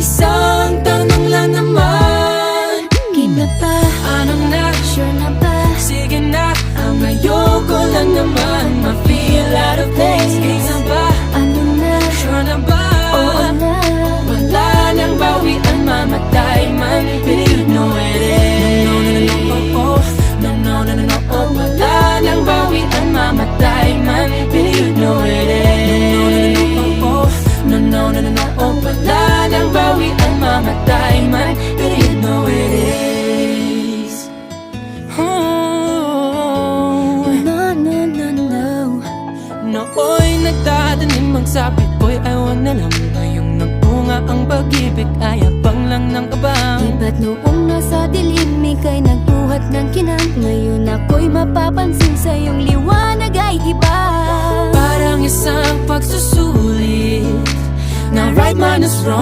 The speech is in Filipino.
Isang tanong lang naman, Kina pa, anong na? sure na ba? Sige na, ang ayoko lang naman ma-feel out of place. Kaya ba, Ano na, sure na ba? oo na. Wala nang bawian, mamatay man, but you know it is. No, no, no, no, oh, oh. No, no, no, no, no, oh. Wala nang bawian, mamatay man, but you know it is. No, no, no, no, oh, oh. No, no, no, no, no, oh. Wala nang bawian, mamatay man, but you know it is. Oh. No, no, no, no. Nooy nagtatanim magsabit ko'y ayaw na lang. Ngayong nagbunga ang pag-ibig ay abang lang ng abang. Di ba't noong nasa dilim ika'y nagbuhat ng kinang? Ngayon ako'y mapapansin sa iyong liwanag ay iba. Parang isang pagsusulit na right man is wrong.